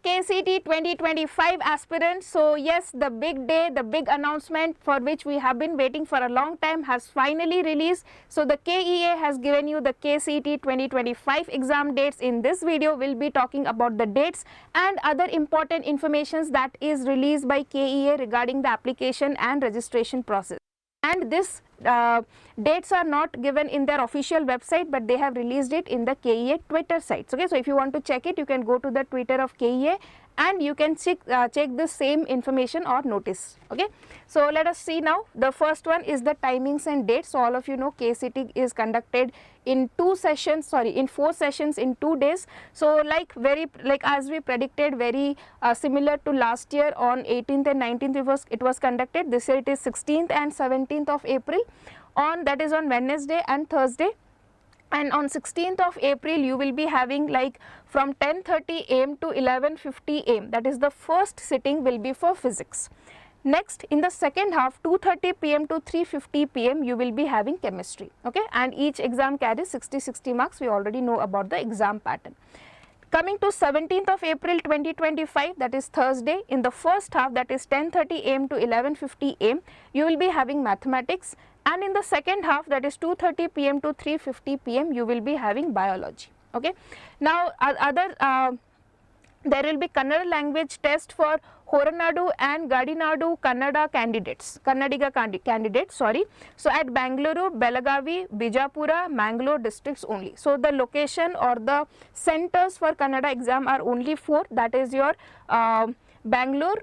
Dear Kcet 2025 aspirants, so yes, the big day, the big announcement for which we have been waiting for a long time has finally released. So the KEA has given you the Kcet 2025 exam dates. In this video, we'll be talking about the dates and other important informations that is released by KEA regarding the application and registration process. And this dates are not given in their official website, but they have released it in the KEA Twitter sites. Okay, so if you want to check it, you can go to the Twitter of KEA and you can check the same information or notice. Okay, so let us see now. The first one is the timings and dates. So all of you know Kcet is conducted in 4 sessions in 2 days. So like as we predicted, very similar to last year, on 18th and 19th it was conducted. This year it is 16th and 17th of April, that is on Wednesday and Thursday. And on 16th of April you will be having like from 10:30 am to 11:50 am, that is the first sitting will be for physics. Next, in the second half, 2:30 pm to 3:50 pm you will be having chemistry. Okay, and each exam carries 60 marks. We already know about the exam pattern. Coming to 17th of April 2025, that is Thursday, in the first half, that is 10:30 am to 11:50 am, you will be having mathematics, and in the second half, that is 2:30 pm to 3:50 pm, you will be having biology. Okay, now there will be Kannada language test for Horanadu and Gadinadu Kannadiga candidates, sorry. So at Bangalore, Belagavi, Bijapura, Mangalore districts only. So the location or the centers for Kannada exam are only 4, that is your Bangalore,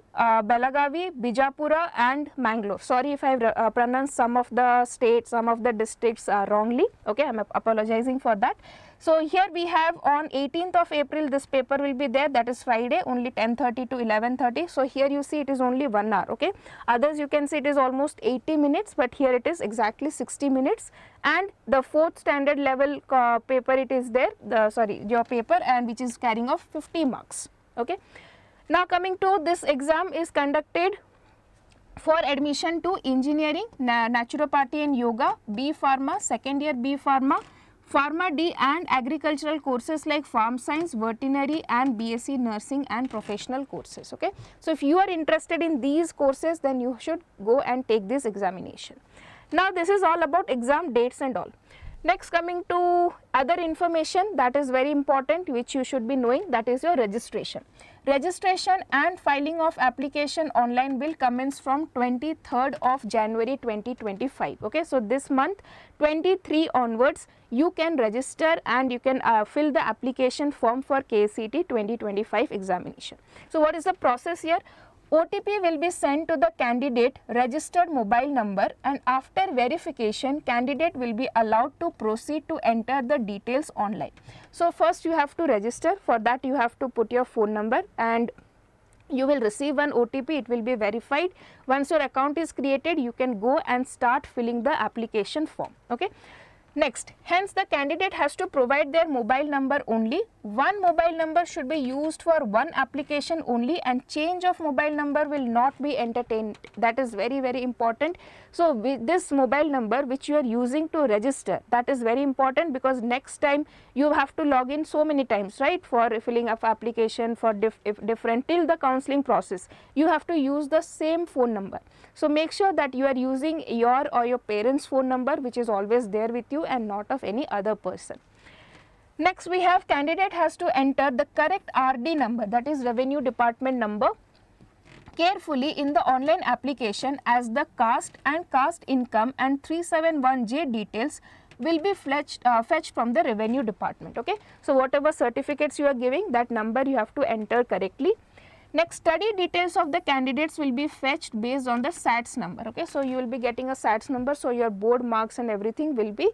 Belagavi, Bijapura and Mangalore. Sorry if I pronounced some of the states, some of the districts wrongly. Okay, I am apologizing for that. So here we have on 18th of April, this paper will be there, that is Friday, only 10:30 to 11:30. So here you see it is only 1 hour. Okay, others you can see it is almost 80 minutes, but here it is exactly 60 minutes. And the 4th standard level paper, it is there, your paper, and which is carrying of 50 marks. Okay. Now coming to this exam is conducted for admission to engineering, naturopathy and yoga, B Pharma, second year B Pharma, Pharma D and agricultural courses like farm science, veterinary and BSc nursing and professional courses. Okay, so if you are interested in these courses, then you should go and take this examination. Now this is all about exam dates and all. Next, coming to other information that is very important, which you should be knowing, that is your registration. Registration and filing of application online will commence from 23rd of January 2025. Okay, so this month 23 onwards you can register and you can fill the application form for Kcet 2025 examination. So what is the process here? OTP will be sent to the candidate registered mobile number, and after verification, candidate will be allowed to proceed to enter the details online. So first you have to register. For that you have to put your phone number and you will receive one OTP, it will be verified. Once your account is created, you can go and start filling the application form. Okay. Next, hence the candidate has to provide their mobile number only. One mobile number should be used for one application only, and change of mobile number will not be entertained. That is very important. So with this mobile number which you are using to register, that is very important, because next time you have to log in so many times, right, for filling up application for different till the counseling process. You have to use the same phone number. So make sure that you are using your or your parents' phone number, which is always there with you and not of any other person. Next, we have candidate has to enter the correct RD number, that is revenue department number, carefully in the online application, as the caste and caste income and 371J details will be fetched from the revenue department. Okay, so whatever certificates you are giving, that number you have to enter correctly. Next, study details of the candidates will be fetched based on the SATS number. Okay, so you will be getting a SATS number, so your board marks and everything will be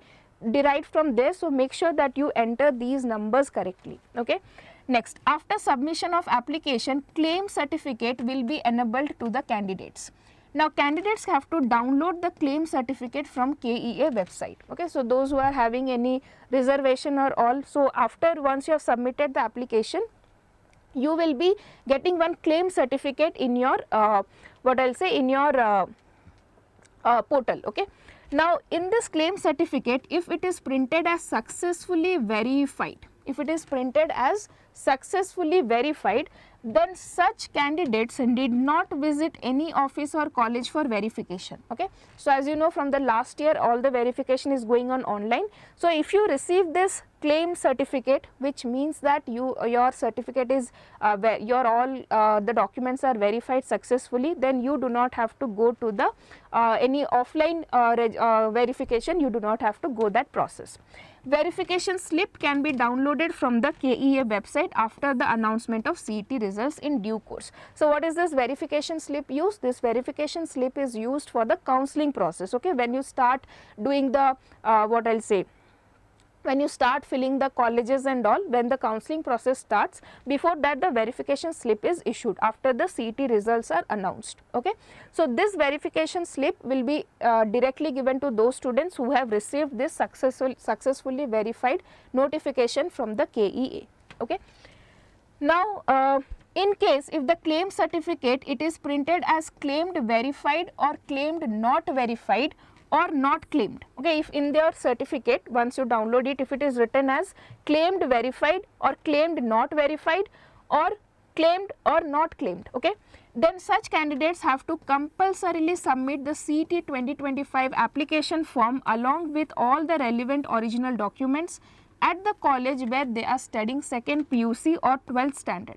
derived from there. So make sure that you enter these numbers correctly. Okay. Next, after submission of application, claim certificate will be enabled to the candidates. Now candidates have to download the claim certificate from KEA website. Okay, so those who are having any reservation or all, so after once you have submitted the application, you will be getting one claim certificate in your portal. Okay, now in this claim certificate, if it is printed as successfully verified, if it is printed as successfully verified, then such candidates did not visit any office or college for verification. Okay. So, as you know, from the last year all the verification is going on online. So, if you receive this claim certificate, which means that your certificate is the documents are verified successfully, then you do not have to go to the any offline verification, you do not have to go that process. Verification slip can be downloaded from the KEA website after the announcement of CET results in due course. So, what is this verification slip used? This verification slip is used for the counseling process. Okay, when you start doing the what I will say, when you start filling the colleges and all, when the counseling process starts, before that the verification slip is issued after the CET results are announced. Okay. So, this verification slip will be directly given to those students who have received this successfully verified notification from the KEA. Okay. Now, in case if the claim certificate it is printed as claimed verified or claimed not verified or not claimed. Okay, if in their certificate once you download it, if it is written as claimed verified or claimed not verified or claimed or not claimed, okay, then such candidates have to compulsorily submit the CET 2025 application form along with all the relevant original documents at the college where they are studying 2nd PUC or 12th standard.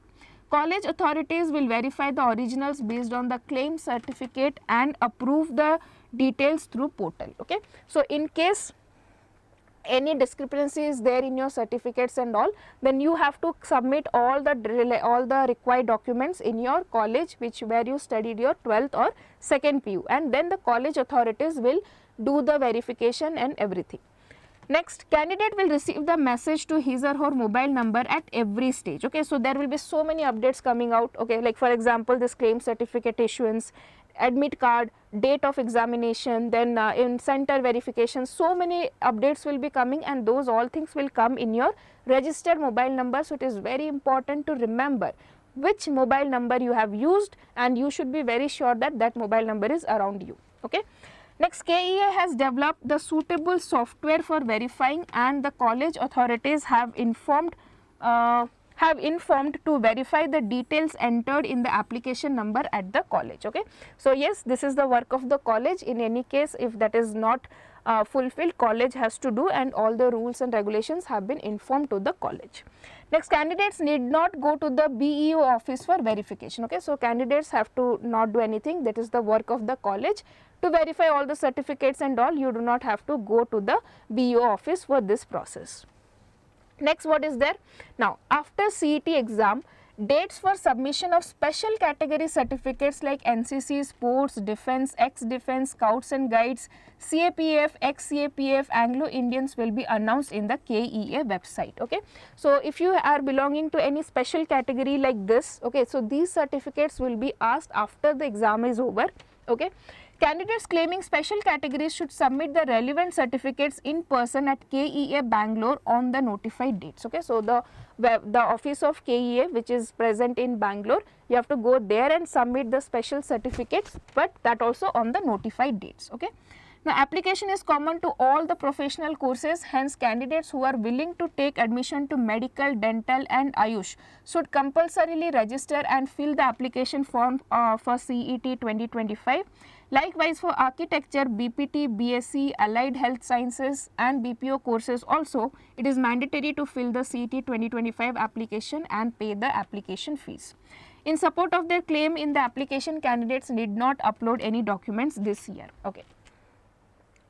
College authorities will verify the originals based on the claim certificate and approve the details through portal. Okay. So, in case any discrepancy is there in your certificates and all, then you have to submit all the required documents in your college where you studied your 12th or 2nd PU, and then the college authorities will do the verification and everything. Next, candidate will receive the message to his or her mobile number at every stage. Okay, so there will be so many updates coming out. Okay, like for example, this claim certificate issuance, admit card, date of examination, then in center verification, so many updates will be coming, and those all things will come in your registered mobile number. So, it is very important to remember which mobile number you have used, and you should be very sure that that mobile number is around you. Okay. Next, KEA has developed the suitable software for verifying, and the college authorities have informed to verify the details entered in the application number at the college. Okay. So, yes, this is the work of the college. In any case, if that is not fulfilled, college has to do, and all the rules and regulations have been informed to the college. Next, candidates need not go to the BEO office for verification. Okay. So, candidates have to not do anything, that is the work of the college. To verify all the certificates and all, you do not have to go to the BEO office for this process. Next, what is there? Now, after CET exam, dates for submission of special category certificates like NCC, Sports, Defence, Ex-Defence, Scouts and Guides, CAPF, Ex-CAPF, Anglo-Indians will be announced in the KEA website. Okay. So, if you are belonging to any special category like this, okay, so these certificates will be asked after the exam is over. Okay. Candidates claiming special categories should submit the relevant certificates in person at KEA Bangalore on the notified dates. Okay. So, the office of KEA which is present in Bangalore, you have to go there and submit the special certificates, but that also on the notified dates. Okay. Now, application is common to all the professional courses, hence candidates who are willing to take admission to medical, dental and Ayush should compulsorily register and fill the application form for CET 2025. Likewise, for architecture, BPT, BSc, allied health sciences and BPO courses also, it is mandatory to fill the CET 2025 application and pay the application fees. In support of their claim in the application, candidates need not upload any documents this year. Okay.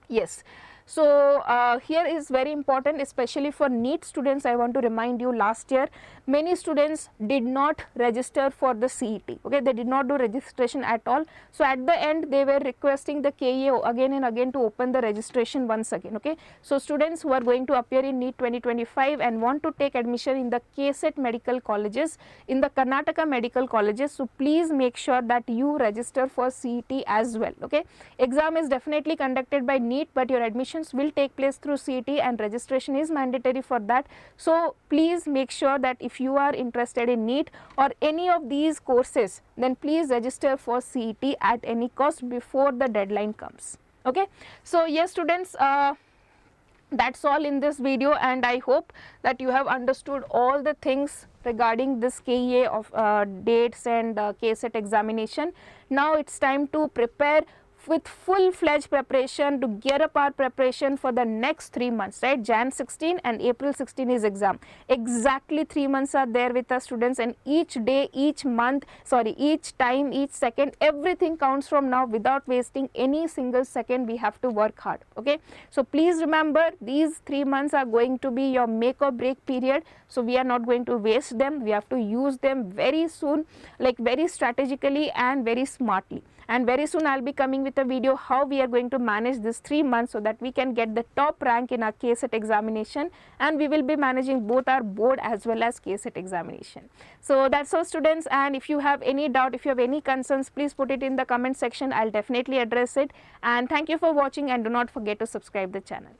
Yes. So, here is very important, especially for NEET students. I want to remind you, last year many students did not register for the CET. Okay, they did not do registration at all. So, at the end they were requesting the KEA again and again to open the registration once again. Okay. So, students who are going to appear in NEET 2025 and want to take admission in the Kcet medical colleges, in the Karnataka medical colleges, so please make sure that you register for CET as well. Okay. Exam is definitely conducted by NEET, but your admission will take place through CET and registration is mandatory for that. So, please make sure that if you are interested in NEET or any of these courses, then please register for CET at any cost before the deadline comes. Okay. So, yes students, That's all in this video, and I hope that you have understood all the things regarding this KEA of dates and Kcet examination. Now it's time to prepare with full-fledged preparation, to gear up our preparation for the next 3 months, right? Jan 16 and April 16 is exam. Exactly 3 months are there with us, students, and each day, each month, sorry, each time, each second, everything counts from now. Without wasting any single second, we have to work hard, okay? So please remember, these 3 months are going to be your make or break period. So we are not going to waste them. We have to use them very soon, like very strategically and very smartly. And very soon I'll be coming with a video how we are going to manage this 3 months so that we can get the top rank in our Kcet examination, and we will be managing both our board as well as Kcet examination. So that's all, students, and if you have any doubt, if you have any concerns, please put it in the comment section. I'll definitely address it. And thank you for watching, and do not forget to subscribe the channel.